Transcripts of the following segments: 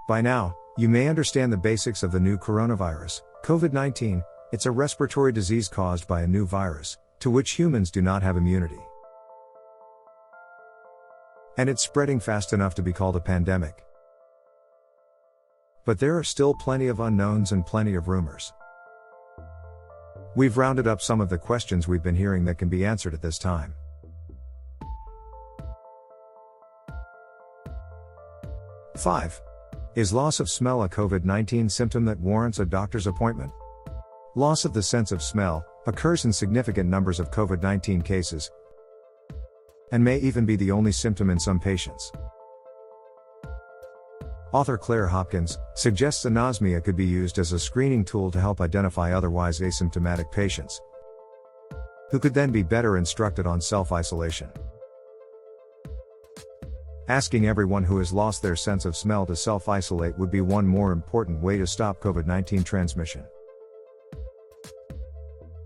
By now, you may understand the basics of the new coronavirus, COVID-19. It's a respiratory disease caused by a new virus, to which humans do not have immunity. And it's spreading fast enough to be called a pandemic. But there are still plenty of unknowns and plenty of rumors. We've rounded up some of the questions we've been hearing that can be answered at this time. 5. Is loss of smell a COVID-19 symptom that warrants a doctor's appointment? Loss of the sense of smell occurs in significant numbers of COVID-19 cases and may even be the only symptom in some patients. Author Claire Hopkins suggests anosmia could be used as a screening tool to help identify otherwise asymptomatic patients, who could then be better instructed on self-isolation. Asking everyone who has lost their sense of smell to self-isolate would be one more important way to stop COVID-19 transmission.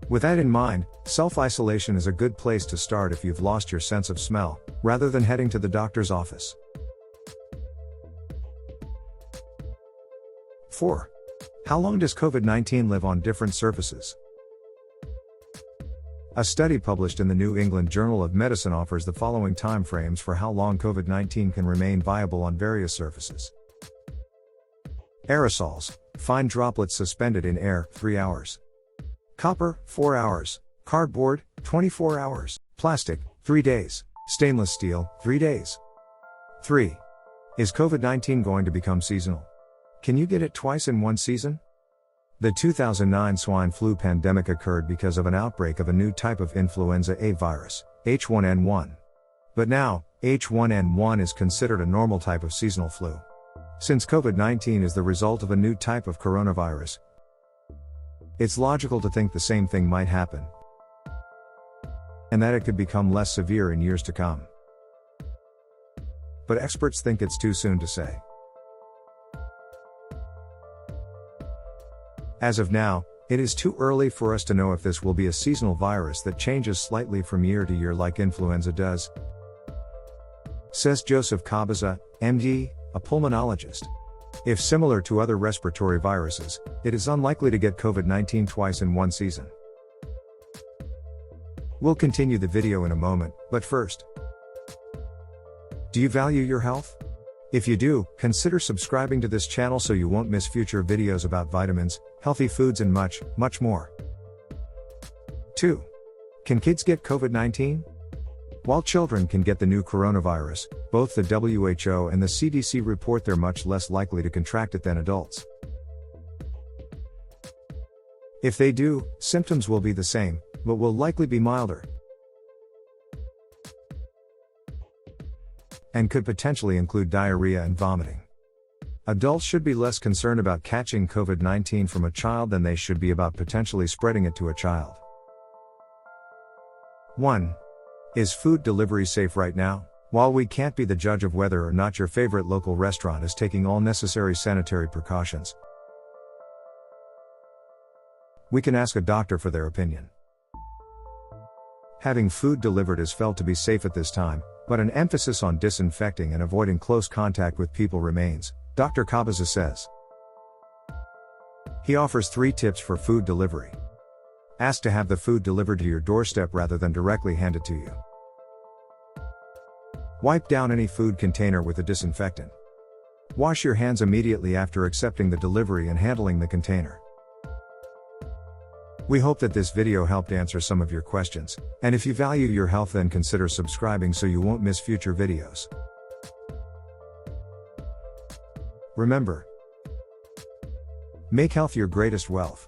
With that in mind, self-isolation is a good place to start if you've lost your sense of smell, rather than heading to the doctor's office. 4. How long does COVID-19 live on different surfaces? A study published in the New England Journal of Medicine offers the following time frames for how long COVID-19 can remain viable on various surfaces. Aerosols, fine droplets suspended in air, 3 hours. Copper, 4 hours. Cardboard, 24 hours. Plastic, 3 days. Stainless steel, 3 days. 3. Is COVID-19 going to become seasonal? Can you get it twice in one season? The 2009 swine flu pandemic occurred because of an outbreak of a new type of influenza A virus, H1N1. But now, H1N1 is considered a normal type of seasonal flu. Since COVID-19 is the result of a new type of coronavirus, it's logical to think the same thing might happen, and that it could become less severe in years to come. But experts think it's too soon to say. As of now, it is too early for us to know if this will be a seasonal virus that changes slightly from year to year like influenza does, says Joseph Cabaza, MD, a pulmonologist. If similar to other respiratory viruses, it is unlikely to get COVID-19 twice in one season. We'll continue the video in a moment, but first, do you value your health? If you do, consider subscribing to this channel so you won't miss future videos about vitamins, healthy foods and much, much more. 2. Can kids get COVID-19? While children can get the new coronavirus, both the WHO and the CDC report they're much less likely to contract it than adults. If they do, symptoms will be the same, but will likely be milder, and could potentially include diarrhea and vomiting. Adults should be less concerned about catching COVID-19 from a child than they should be about potentially spreading it to a child. 1. Is food delivery safe right now? While we can't be the judge of whether or not your favorite local restaurant is taking all necessary sanitary precautions, we can ask a doctor for their opinion. Having food delivered is felt to be safe at this time, but an emphasis on disinfecting and avoiding close contact with people remains, Dr. Cabaza says. He offers 3 tips for food delivery. Ask to have the food delivered to your doorstep rather than directly handed to you. Wipe down any food container with a disinfectant. Wash your hands immediately after accepting the delivery and handling the container. We hope that this video helped answer some of your questions, and if you value your health, then consider subscribing so you won't miss future videos. Remember, make health your greatest wealth.